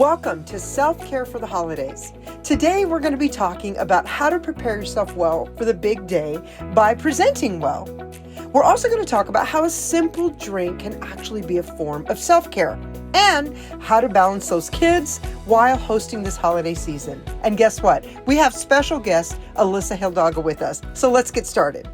Welcome to Self-Care for the Holidays. Today we're going to be talking about how to prepare yourself well for the big day by presenting well. We're also going to talk about how a simple drink can actually be a form of self-care and how to balance those kids while hosting this holiday season. And guess what? We have special guest Alyssa Hildago with us. So let's get started.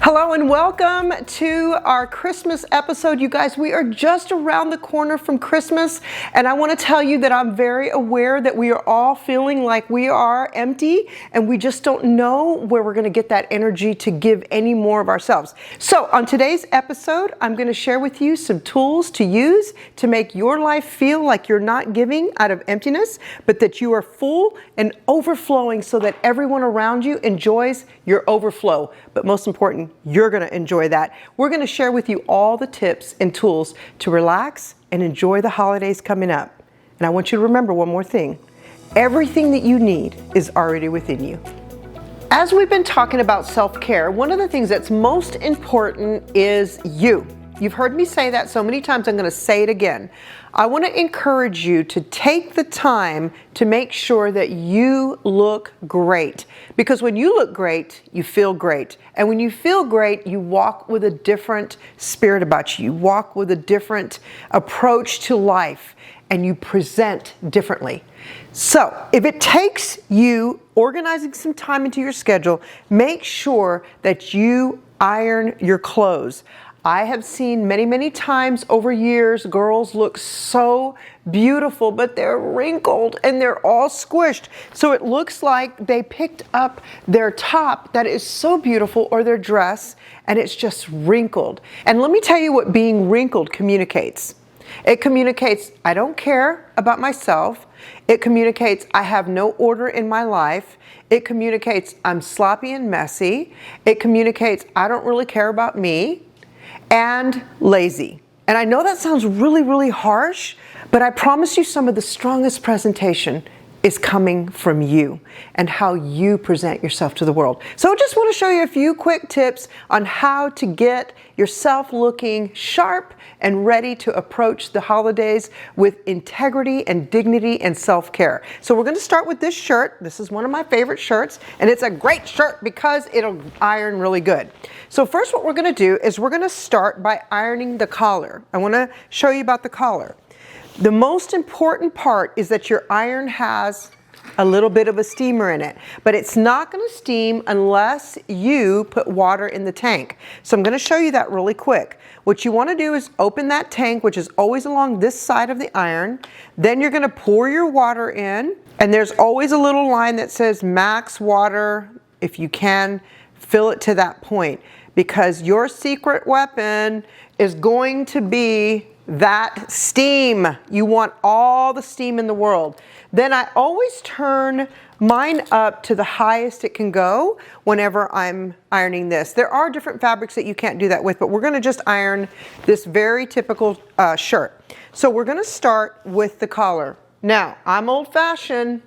Hello and welcome to our Christmas episode. You guys, we are just around the corner from Christmas, and I want to tell you that I'm very aware that we are all feeling like we are empty and we just don't know where we're going to get that energy to give any more of ourselves. So on today's episode, I'm going to share with you some tools to use to make your life feel like you're not giving out of emptiness, but that you are full and overflowing so that everyone around you enjoys your overflow. But most important, you're going to enjoy that. We're going to share with you all the tips and tools to relax and enjoy the holidays coming up. And I want you to remember one more thing. Everything that you need is already within you. As we've been talking about self-care, one of the things that's most important is you. You've heard me say that so many times, I'm going to say it again. I want to encourage you to take the time to make sure that you look great. Because when you look great, you feel great. And when you feel great, you walk with a different spirit about you. You walk with a different approach to life, and you present differently. So if it takes you organizing some time into your schedule, make sure that you iron your clothes. I have seen many times over years, girls look so beautiful, but they're wrinkled and they're all squished. So it looks like they picked up their top that is so beautiful or their dress and it's just wrinkled. And let me tell you what being wrinkled communicates. It communicates, I don't care about myself. It communicates, I have no order in my life. It communicates, I'm sloppy and messy. It communicates, I don't really care about me. And lazy. And I know that sounds really harsh, but I promise you some of the strongest presentation is coming from you and how you present yourself to the world. So I just want to show you a few quick tips on how to get yourself looking sharp and ready to approach the holidays with integrity and dignity and self-care. So we're going to start with this shirt. This is one of my favorite shirts, and it's a great shirt because it'll iron really good. So first what we're going to do is we're going to start by ironing the collar. I want to show you about the collar. The most important part is that your iron has a little bit of a steamer in it, but it's not going to steam unless you put water in the tank. So I'm going to show you that really quick. What you want to do is open that tank, which is always along this side of the iron. Then you're going to pour your water in, and there's always a little line that says max water. If you can, fill it to that point, because your secret weapon is going to be that steam. You want all the steam in the world. Then I always turn mine up to the highest it can go whenever I'm ironing this. There are different fabrics that you can't do that with, but we're going to just iron this very typical shirt. So we're going to start with the collar. Now, I'm old-fashioned.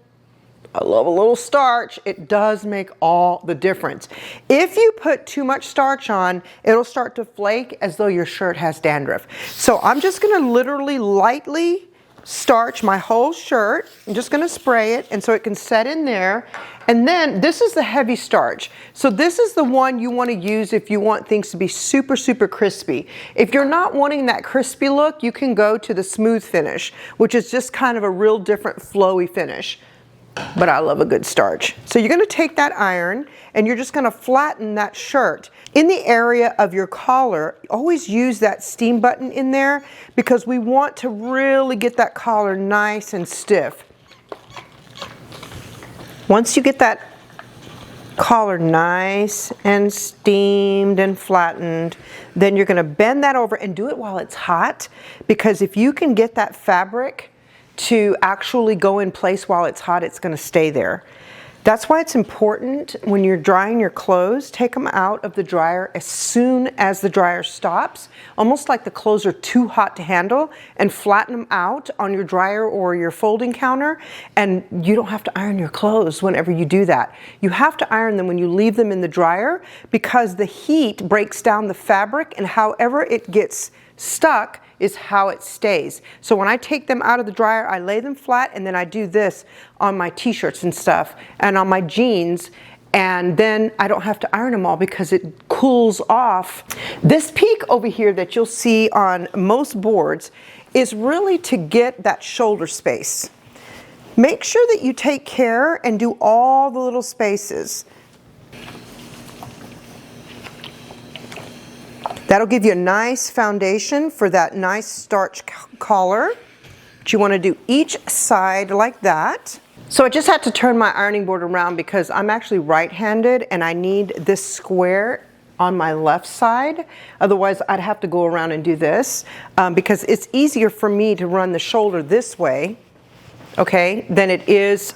I love a little starch. It does make all the difference. If you put too much starch on, it'll start to flake as though your shirt has dandruff. So I'm just going to literally lightly starch my whole shirt. I'm just going to spray it, and so it can set in there. And then this is the heavy starch. So this is the one you want to use if you want things to be super crispy. If you're not wanting that crispy look, you can go to the smooth finish, which is just kind of a real different flowy finish. But I love a good starch. So you're going to take that iron and you're just going to flatten that shirt. In the area of your collar, always use that steam button in there because we want to really get that collar nice and stiff. Once you get that collar nice and steamed and flattened, then you're going to bend that over and do it while it's hot, because if you can get that fabric to actually go in place while it's hot, it's going to stay there. That's why it's important when you're drying your clothes, take them out of the dryer as soon as the dryer stops, almost like the clothes are too hot to handle, and flatten them out on your dryer or your folding counter, and you don't have to iron your clothes whenever you do that. You have to iron them when you leave them in the dryer because the heat breaks down the fabric, and however it gets stuck, is how it stays. So when I take them out of the dryer, I lay them flat, and then I do this on my t-shirts and stuff and on my jeans, and then I don't have to iron them all because it cools off. This peak over here that you'll see on most boards is really to get that shoulder space. Make sure that you take care and do all the little spaces. That'll give you a nice foundation for that nice starch collar. But you want to do each side like that. So I just had to turn my ironing board around because I'm actually right-handed and I need this square on my left side. Otherwise I'd have to go around and do this because it's easier for me to run the shoulder this way, okay, than it is.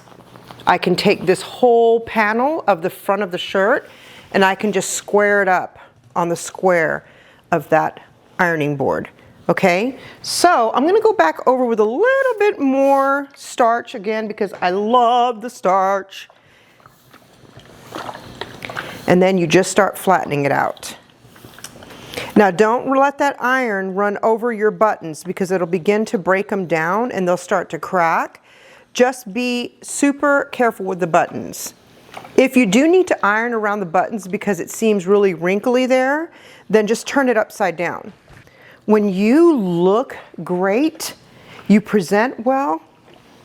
I can take this whole panel of the front of the shirt and I can just square it up on the square of that ironing board. Okay, so I'm gonna go back over with a little bit more starch again because I love the starch. And then you just start flattening it out. Now don't let that iron run over your buttons because it'll begin to break them down and they'll start to crack. Just be super careful with the buttons. If you do need to iron around the buttons because it seems really wrinkly there, then just turn it upside down. When you look great, you present well,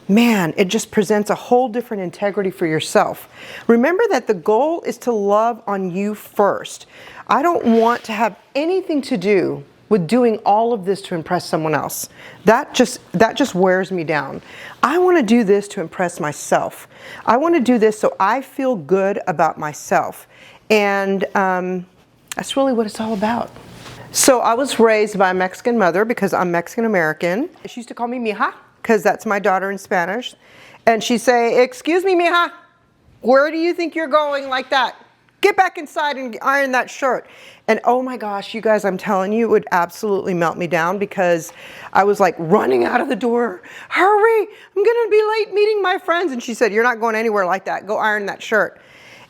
man, it just presents a whole different integrity for yourself. Remember that the goal is to love on you first. I don't want to have anything to do with doing all of this to impress someone else. That just wears me down. I want to do this to impress myself. I want to do this so I feel good about myself. And that's really what it's all about. So I was raised by a Mexican mother because I'm Mexican American. She used to call me mija because that's my daughter in Spanish. And she'd say, "Excuse me, mija, where do you think you're going like that? Get back inside and iron that shirt." And oh my gosh, you guys, I'm telling you, it would absolutely melt me down because I was like running out of the door. "Hurry, I'm gonna be late meeting my friends." And she said, "You're not going anywhere like that. Go iron that shirt."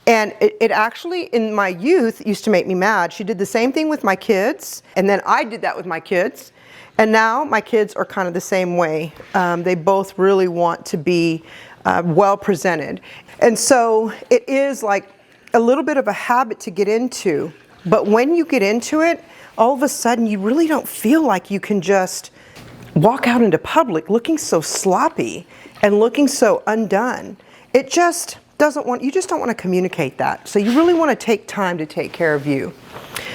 And it actually, in my youth, used to make me mad. She did the same thing with my kids, and then I did that with my kids. And now my kids are kind of the same way. They both really want to be well presented. And so it is like a little bit of a habit to get into. But when you get into it, all of a sudden you really don't feel like you can just walk out into public looking so sloppy and looking so undone. It just you just don't want to communicate that. So you really want to take time to take care of you.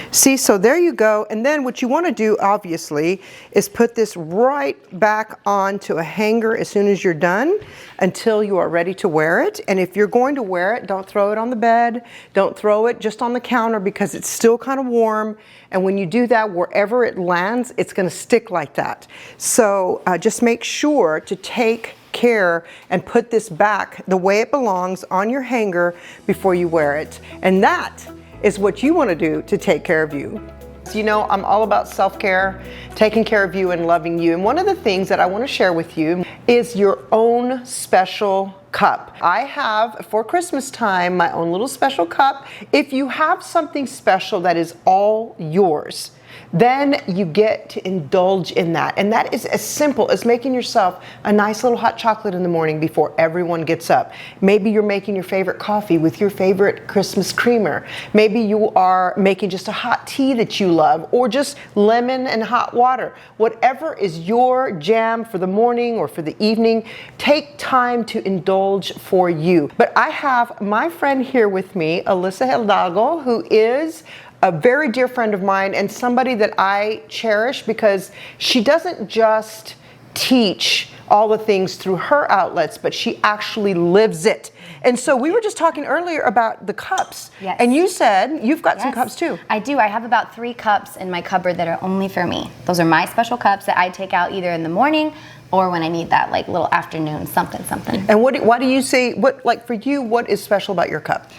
See, so there you go. And then what you want to do, obviously, is put this right back onto a hanger as soon as you're done until you are ready to wear it. And if you're going to wear it, don't throw it on the bed. Don't throw it just on the counter because it's still kind of warm. And when you do that, wherever it lands, it's going to stick like that. So just make sure to take care and put this back the way it belongs on your hanger before you wear it. And that is what you want to do to take care of you. You know, I'm all about self-care, taking care of you and loving you. And one of the things that I want to share with you is your own special cup. I have, for Christmas time, my own little special cup. If you have something special that is all yours, then you get to indulge in that. And that is as simple as making yourself a nice little hot chocolate in the morning before everyone gets up. Maybe you're making your favorite coffee with your favorite Christmas creamer. Maybe you are making just a hot tea that you love, or just lemon and hot water. Whatever is your jam for the morning or for the evening, take time to indulge for you. But I have my friend here with me, Alyssa Hildago, who is a very dear friend of mine and somebody that I cherish because she doesn't just teach all the things through her outlets, but she actually lives it. And so we were just talking earlier about the cups. Yes. And you said you've got some cups too. I do. I have about 3 cups in my cupboard that are only for me. Those are my special cups that I take out either in the morning or when I need that like little afternoon something. And why do you say, like for you, what is special about your cup?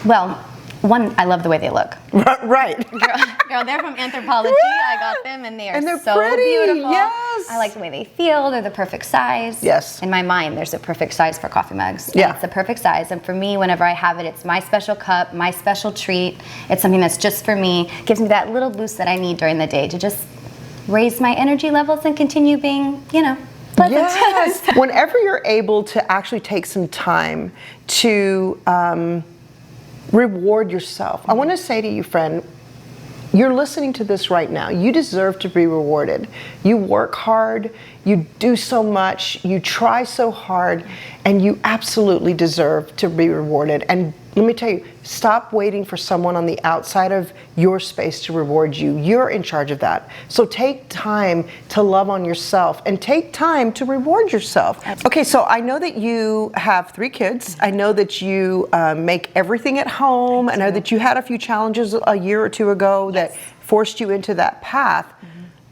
Well, one, I love the way they look. Right. Girl, they're from Anthropology. I got them and they're so pretty. beautiful. Yes. I like the way they feel. They're the perfect size. Yes. In my mind, there's a perfect size for coffee mugs. Yeah. And it's the perfect size. And for me, whenever I have it, it's my special cup, my special treat. It's something that's just for me. Gives me that little boost that I need during the day to just raise my energy levels and continue being, pleasant. Yes. Whenever you're able to actually take some time to reward yourself, I want to say to you, friend, you're listening to this right now. You deserve to be rewarded. You work hard, you do so much, you try so hard, and you absolutely deserve to be rewarded. And let me tell you, stop waiting for someone on the outside of your space to reward you. You're in charge of that. So take time to love on yourself and take time to reward yourself. Okay, so I know that you have 3 kids. I know that you make everything at home. I know that you had a few challenges a year or 2 ago that forced you into that path.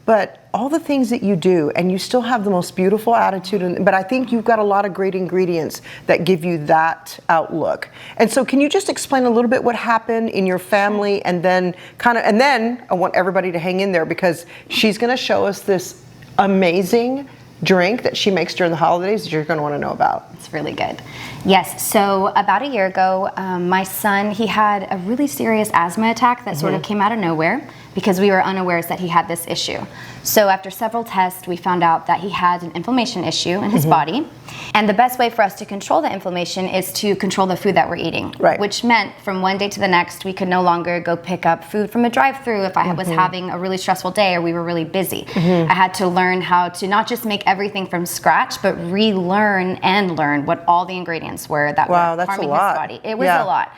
But all the things that you do, and you still have the most beautiful attitude, but I think you've got a lot of great ingredients that give you that outlook. And so can you just explain a little bit what happened in your family, and then I want everybody to hang in there, because she's gonna show us this amazing drink that she makes during the holidays that you're gonna wanna know about. It's really good. Yes, so about a year ago, my son, he had a really serious asthma attack that sort of came out of nowhere, because we were unawares that he had this issue. So after several tests, we found out that he had an inflammation issue in his body. And the best way for us to control the inflammation is to control the food that we're eating. Right. Which meant from one day to the next, we could no longer go pick up food from a drive-thru if I was having a really stressful day or we were really busy. I had to learn how to not just make everything from scratch, but relearn and learn what all the ingredients were that were harming his body. It was a lot.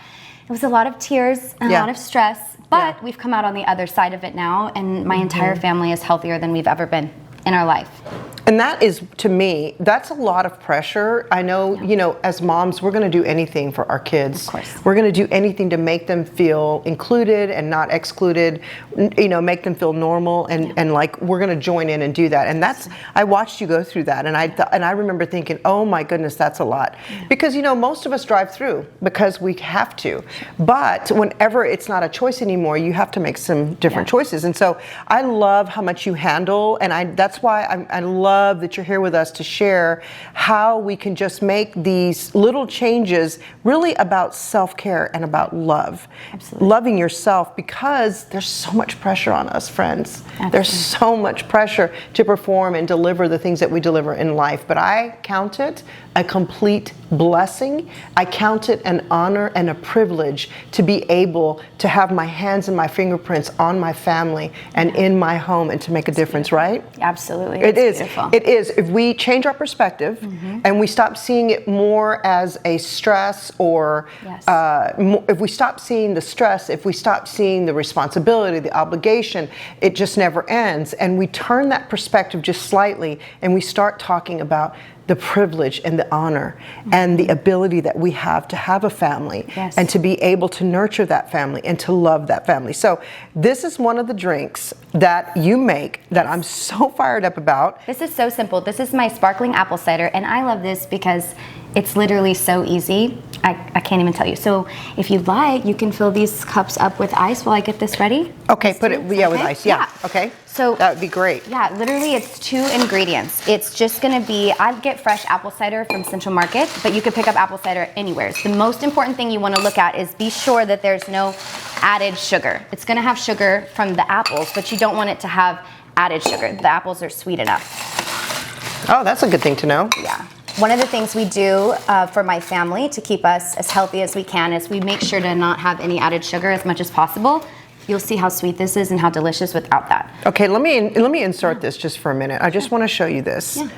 It was a lot of tears and a lot of stress. But we've come out on the other side of it now, and my entire family is healthier than we've ever been in our life. And that is, to me, that's a lot of pressure. I know, as moms, we're going to do anything for our kids. Of course. We're going to do anything to make them feel included and not excluded, make them feel normal, and like we're going to join in and do that. And that's, I watched you go through that, and I remember thinking, oh my goodness, that's a lot. Because, most of us drive through because we have to. But whenever it's not a choice anymore, you have to make some different choices. And so I love how much you handle, and that's why I love that you're here with us to share how we can just make these little changes really about self-care and about love. Absolutely. Loving yourself, because there's so much pressure on us, friends. Absolutely. There's so much pressure to perform and deliver the things that we deliver in life. But I count it a complete blessing. I count it an honor and a privilege to be able to have my hands and my fingerprints on my family and in my home and to make a difference, right? Absolutely. It is. Beautiful. It is. If we change our perspective and we stop seeing it more as a stress, or if we stop seeing the stress, if we stop seeing the responsibility, the obligation, it just never ends. And we turn that perspective just slightly and we start talking about the privilege and the honor and the ability that we have to have a family and to be able to nurture that family and to love that family. So this is one of the drinks that you make that I'm so fired up about. This is so simple. This is my sparkling apple cider, and I love this because it's literally so easy. I can't even tell you. So if you like, you can fill these cups up with ice while I get this ready. Okay, put it with ice. Yeah. Okay. So that would be great. Yeah, literally it's 2 ingredients. It's just gonna be, I get fresh apple cider from Central Market, but you could pick up apple cider anywhere. So the most important thing you wanna look at is be sure that there's no added sugar. It's gonna have sugar from the apples, but you don't want it to have added sugar. The apples are sweet enough. Oh, that's a good thing to know. Yeah. One of the things we do for my family to keep us as healthy as we can is we make sure to not have any added sugar as much as possible. You'll see how sweet this is and how delicious without that. Okay, let me insert this just for a minute. I just want to show you this. Yeah.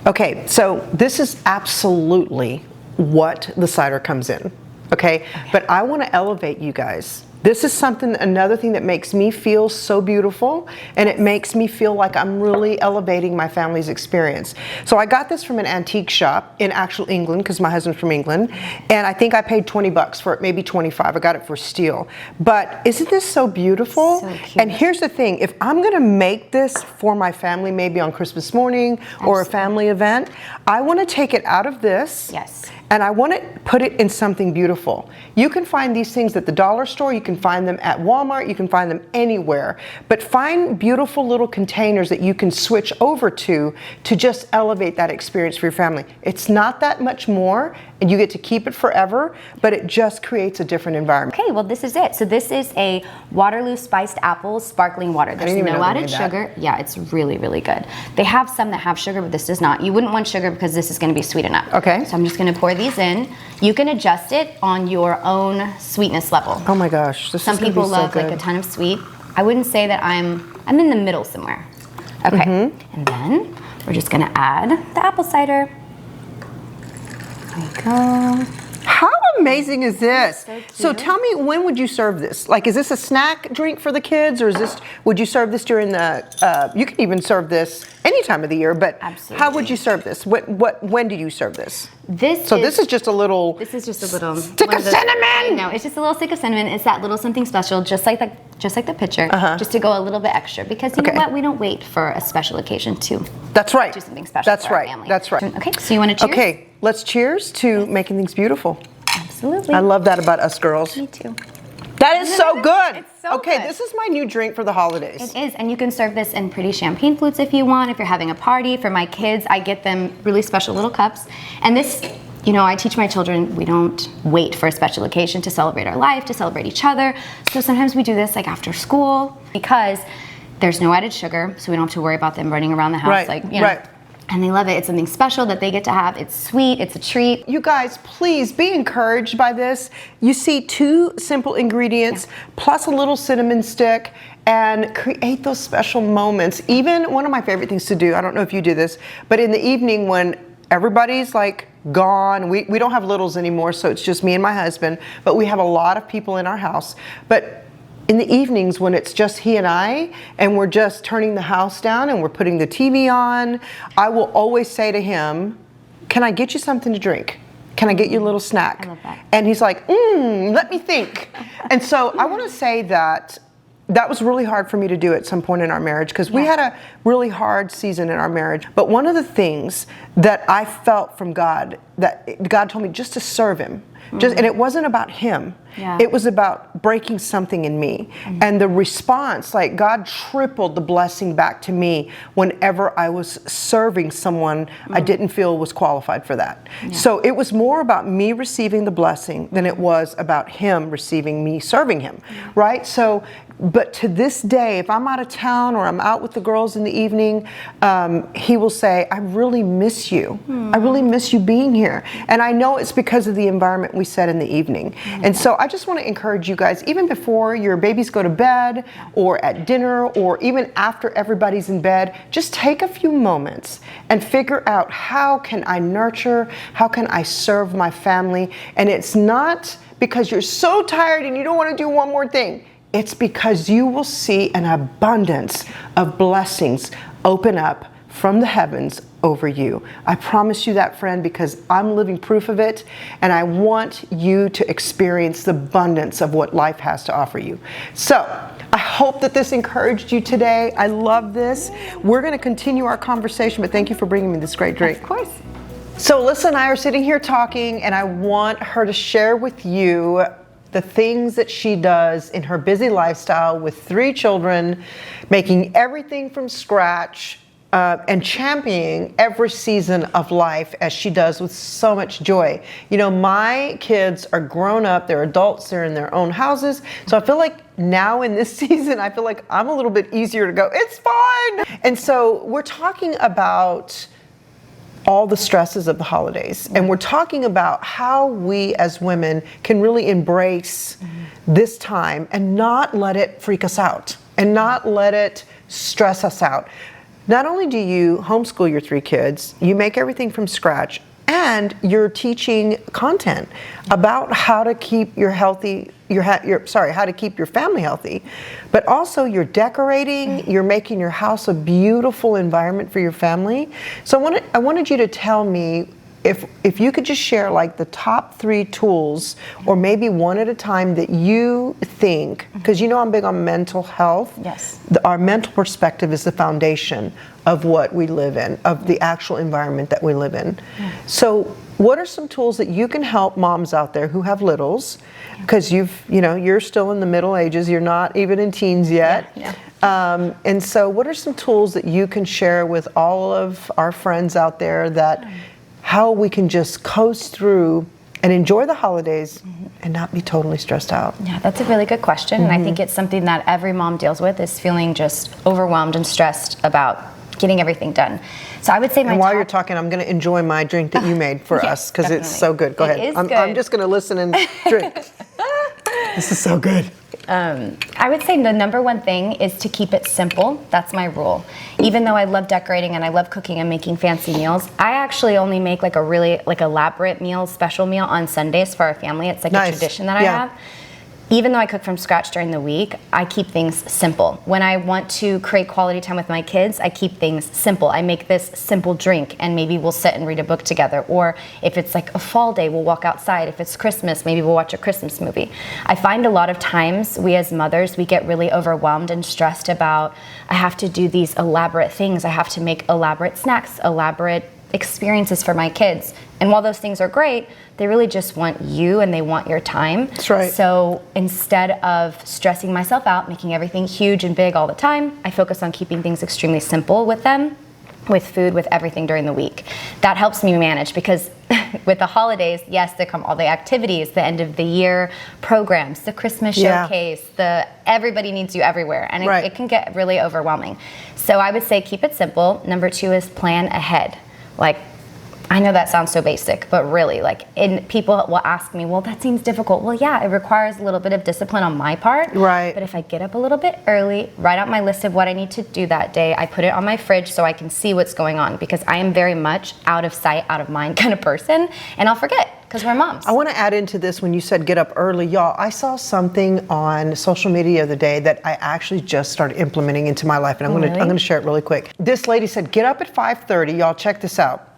Okay, so this is absolutely what the cider comes in. Okay, but I want to elevate you guys. This is another thing that makes me feel so beautiful, and it makes me feel like I'm really elevating my family's experience. So I got this from an antique shop in actual England, because my husband's from England, and I think I paid $20 for it, maybe 25. I got it for steel. But isn't this so beautiful? So cute. And here's the thing, if I'm gonna make this for my family, maybe on Christmas morning or a family event, I wanna take it out of this. Yes. and I want to put it in something beautiful. You can find these things at the dollar store, you can find them at Walmart, you can find them anywhere, but find beautiful little containers that you can switch over to just elevate that experience for your family. It's not that much more, and you get to keep it forever, but it just creates a different environment. Okay, well this is it. So this is a Waterloo spiced apple sparkling water. There's no added sugar. Yeah, it's really, really good. They have some that have sugar, but this does not. You wouldn't want sugar because this is going to be sweet enough. Okay. So I'm just going to pour these in. You can adjust it on your own sweetness level. Oh my gosh, this Some is gonna people be so love good. like a ton of sweet. I wouldn't say that I'm in the middle somewhere. Okay, and then we're just going to add the apple cider. There you go. How amazing is this? So cute. So tell me, when would you serve this? Like, is this a snack drink for the kids, or would you serve this during the, you can even serve this any time of the year, but Absolutely. how would you serve this? When do you serve this? This is just a little stick of cinnamon. No, it's just a little stick of cinnamon. It's that little something special, just like the picture, just to go a little bit extra. Because you know what, we don't wait for a special occasion to That's right. do something special That's for our right. family. That's right. Okay, so you want to cheers? Okay, let's cheers to making things beautiful. Absolutely. I love that about us girls. Me too. That is so good. It's so okay, good. this is my new drink for the holidays. It is, and you can serve this in pretty champagne flutes if you want. If you're having a party, for my kids, I get them really special little cups. And this, you know, I teach my children we don't wait for a special occasion to celebrate our life, to celebrate each other. So sometimes we do this like after school because there's no added sugar, so we don't have to worry about them running around the house Right, like, you know. right. And they love it. It's something special that they get to have. It's sweet, it's a treat. You guys, please be encouraged by this. You see 2 simple ingredients plus a little cinnamon stick, and create those special moments. Even one of my favorite things to do, I don't know if you do this, but in the evening when everybody's like gone, we don't have littles anymore, so it's just me and my husband, but we have a lot of people in our house. But in the evenings when it's just he and I, and we're just turning the house down and we're putting the TV on, I will always say to him, can I get you something to drink? Can I get you a little snack? I love that. And he's like, let me think. And so I want to say that was really hard for me to do at some point in our marriage, because we had a really hard season in our marriage. But one of the things that I felt from God, that God told me just to serve him. And it wasn't about him. Yeah. It was about breaking something in me. And the response, like God tripled the blessing back to me whenever I was serving someone I didn't feel was qualified for that. So it was more about me receiving the blessing than it was about him receiving me serving him, right? So, but to this day, if I'm out of town or I'm out with the girls in the evening, he will say, I really miss you. I really miss you being here. And I know it's because of the environment we set in the evening. And so I just want to encourage you guys, even before your babies go to bed or at dinner or even after everybody's in bed, just take a few moments and figure out, how can I nurture, how can I serve my family? And it's not because you're so tired and you don't want to do one more thing. It's because you will see an abundance of blessings open up from the heavens over you. I promise you that, friend, because I'm living proof of it, and I want you to experience the abundance of what life has to offer you. So I hope that this encouraged you today. I love this. We're going to continue our conversation, but thank you for bringing me this great drink. Of course. So Alyssa and I are sitting here talking, and I want her to share with you the things that she does in her busy lifestyle with 3 children, making everything from scratch, and championing every season of life as she does with so much joy. You know, my kids are grown up, they're adults, they're in their own houses. So I feel like now in this season, I feel like I'm a little bit easier to go, it's fine. And so we're talking about all the stresses of the holidays. And we're talking about how we as women can really embrace this time and not let it freak us out and not let it stress us out. Not only do you homeschool your 3 kids, you make everything from scratch, and you're teaching content about how to keep how to keep your family healthy, but also you're decorating, you're making your house a beautiful environment for your family. So I wanted you to tell me if you could just share like the top 3 tools, or maybe one at a time, that you think, because you know I'm big on mental health. Yes. Our mental perspective is the foundation of what we live in, of the actual environment that we live in. So What are some tools that you can help moms out there who have littles? Because you're still in the middle ages. You're not even in teens yet. And so what are some tools that you can share with all of our friends out there that how we can just coast through and enjoy the holidays and not be totally stressed out? Yeah, that's a really good question. And I think it's something that every mom deals with, is feeling just overwhelmed and stressed about getting everything done. So I would say while you're talking, I'm going to enjoy my drink that you made for us, because it's so good. Go ahead. I'm just going to listen and drink. This is so good. I would say the number one thing is to keep it simple. That's my rule. Even though I love decorating and I love cooking and making fancy meals, I actually only make like a really elaborate meal, special meal on Sundays for our family. It's like a tradition that I have. Even though I cook from scratch during the week, I keep things simple. When I want to create quality time with my kids, I keep things simple. I make this simple drink, and maybe we'll sit and read a book together. Or if it's like a fall day, we'll walk outside. If it's Christmas, maybe we'll watch a Christmas movie. I find a lot of times we as mothers, we get really overwhelmed and stressed about, I have to do these elaborate things. I have to make elaborate snacks, elaborate experiences for my kids. And while those things are great, they really just want you and they want your time. That's right. So instead of stressing myself out, making everything huge and big all the time, I focus on keeping things extremely simple with them, with food, with everything during the week. That helps me manage, because with the holidays, yes, there come all the activities, the end of the year programs, the Christmas showcase, the everybody needs you everywhere, and it can get really overwhelming. So I would say keep it simple. Number 2 is plan ahead. Like, I know that sounds so basic, but really, people will ask me, well, that seems difficult. Well, yeah, it requires a little bit of discipline on my part. Right. But if I get up a little bit early, write out my list of what I need to do that day, I put it on my fridge so I can see what's going on, because I am very much out of sight, out of mind kind of person, and I'll forget, because we're moms. I want to add into this, when you said get up early, y'all, I saw something on social media the other day that I actually just started implementing into my life, and I'm going to share it really quick. This lady said, get up at 5:30. Y'all, check this out.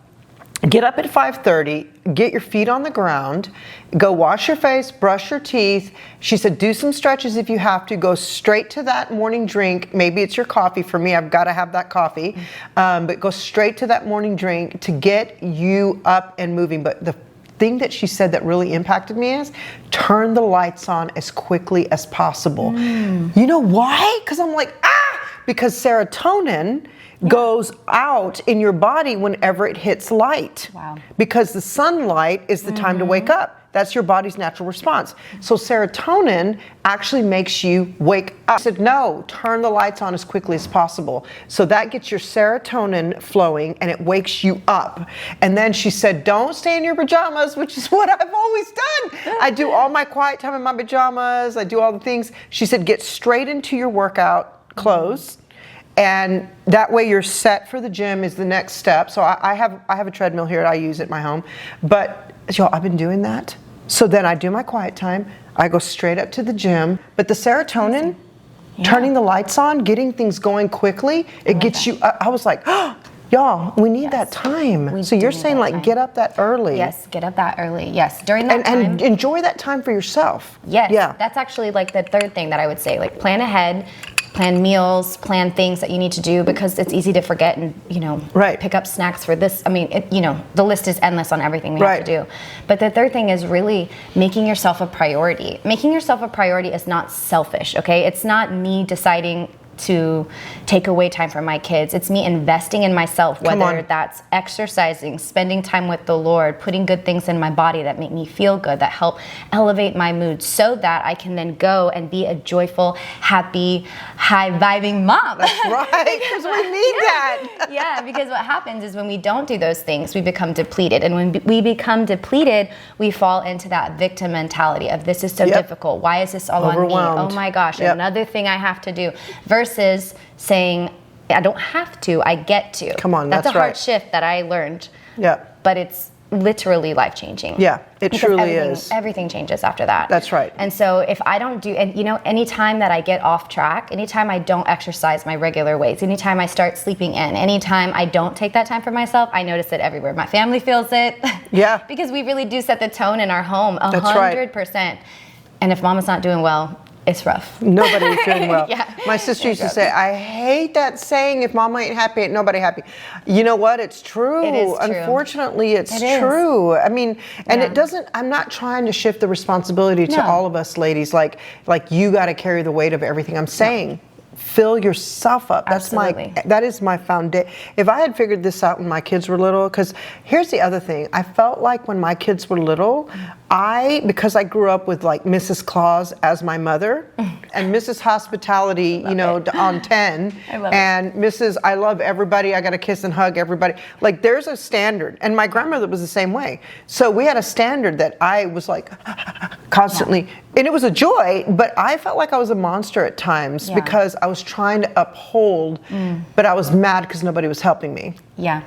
Get up at 5:30, get your feet on the ground, go wash your face, brush your teeth. She said, do some stretches if you have to, go straight to that morning drink. Maybe it's your coffee. For me, I've got to have that coffee. But go straight to that morning drink to get you up and moving. But the thing that she said that really impacted me is turn the lights on as quickly as possible. You know why? Because I'm like, because serotonin goes out in your body whenever it hits light. Wow. Because the sunlight is the time to wake up. That's your body's natural response. So serotonin actually makes you wake up. I said, no, turn the lights on as quickly as possible. So that gets your serotonin flowing and it wakes you up. And then she said, don't stay in your pajamas, which is what I've always done. I do all my quiet time in my pajamas. I do all the things. She said, get straight into your workout clothes. And that way you're set for the gym is the next step. So I have a treadmill here that I use at my home. But y'all, I've been doing that. So then I do my quiet time. I go straight up to the gym. But the serotonin, turning the lights on, getting things going quickly, it gets you, I was like, oh, y'all, we need that time. So you're saying like get up that early. Yes, get up that early. Yes, during that time. And enjoy that time for yourself. Yes, that's actually like the third thing that I would say. Like plan ahead, plan meals, plan things that you need to do, because it's easy to forget and, pick up snacks for this. I mean, the list is endless on everything we have to do. But the third thing is really making yourself a priority. Making yourself a priority is not selfish, okay? It's not me deciding to take away time from my kids. It's me investing in myself, whether that's exercising, spending time with the Lord, putting good things in my body that make me feel good, that help elevate my mood, so that I can then go and be a joyful, happy, high-vibing mom. That's right, because we need that. Yeah, because what happens is when we don't do those things, we become depleted. And when we become depleted, we fall into that victim mentality of, this is so difficult. Why is this all on me? Oh my gosh, another thing I have to do. Versus saying, I don't have to, I get to. Come on, that's a hard shift that I learned. Yeah. But it's literally life-changing. Yeah, it truly is. Everything changes after that. That's right. And so if I don't do, and anytime that I get off track, anytime I don't exercise my regular ways, anytime I start sleeping in, anytime I don't take that time for myself, I notice it everywhere. My family feels it. Yeah. Because we really do set the tone in our home 100%. And if mama's not doing well, It's rough. Nobody's doing well. Yeah. My sister used to say, I hate that saying, if mama ain't happy, ain't nobody happy. You know what? It's true. It is true. Unfortunately, it's It is. true. I mean, and it doesn't, I'm not trying to shift the responsibility to No. all of us ladies, like you got to carry the weight of everything. I'm saying, fill yourself up. Absolutely. That is my foundation. If I had figured this out when my kids were little, because here's the other thing, I felt like when my kids were little, because I grew up with like Mrs. Claus as my mother and Mrs. Hospitality, on 10, and Mrs. I love everybody, I got to kiss and hug everybody. Like there's a standard, and my grandmother was the same way. So we had a standard that I was like constantly, and it was a joy, but I felt like I was a monster at times because I was trying to uphold, but I was mad because nobody was helping me. Yeah.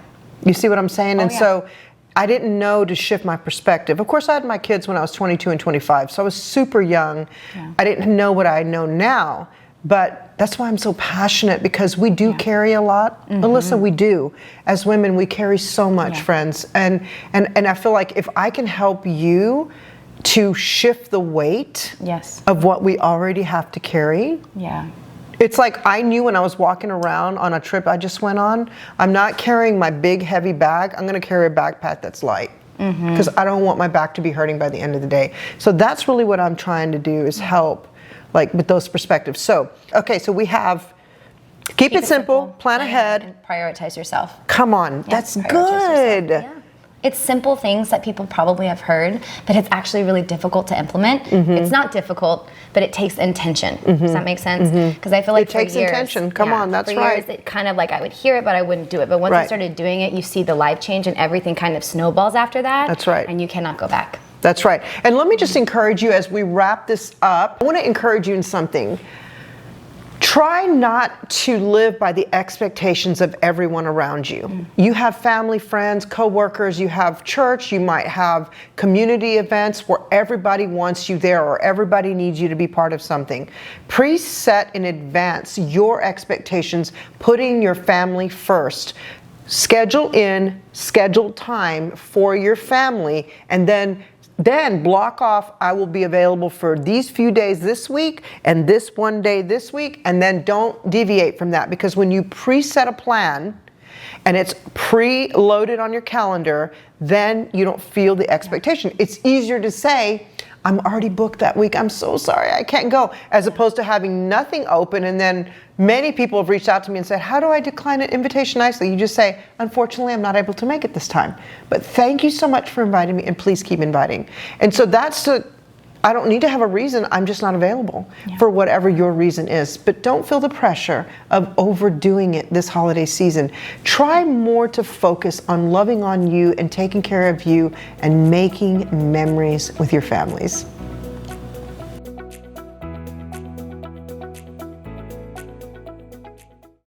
You see what I'm saying? So I didn't know to shift my perspective. Of course, I had my kids when I was 22 and 25, so I was super young. Yeah. I didn't know what I know now, but that's why I'm so passionate, because we do carry a lot. Alyssa, we do. As women, we carry so much, friends. And I feel like if I can help you to shift the weight of what we already have to carry. Yeah. It's like I knew when I was walking around on a trip I just went on, I'm not carrying my big heavy bag. I'm going to carry a backpack that's light, because I don't want my back to be hurting by the end of the day. So that's really what I'm trying to do, is help like with those perspectives. So, okay, so we have keep it simple, plan ahead, and prioritize yourself. Come on, that's good. Yeah. It's simple things that people probably have heard, but it's actually really difficult to implement. It's not difficult, but it takes intention. Does that make sense? Because I feel like it takes intention. Come on, that's right. For years, it kind of like I would hear it, but I wouldn't do it. But once I started doing it, you see the life change, and everything kind of snowballs after that. That's right. And you cannot go back. That's right. And let me just encourage you as we wrap this up. I want to encourage you in something. Try not to live by the expectations of everyone around you. You have family, friends, co-workers, you have church, you might have community events where everybody wants you there or everybody needs you to be part of something. Preset in advance your expectations, putting your family first. Schedule time for your family, and then block off, I will be available for these few days this week and this one day this week, and then don't deviate from that, because when you preset a plan and it's pre-loaded on your calendar, then you don't feel the expectation. It's easier to say, I'm already booked that week, I'm so sorry, I can't go, as opposed to having nothing open. And then many people have reached out to me and said, how do I decline an invitation nicely? You just say, unfortunately, I'm not able to make it this time, but thank you so much for inviting me, and please keep inviting. And so I don't need to have a reason, I'm just not available for whatever your reason is. But don't feel the pressure of overdoing it this holiday season. Try more to focus on loving on you and taking care of you and making memories with your families.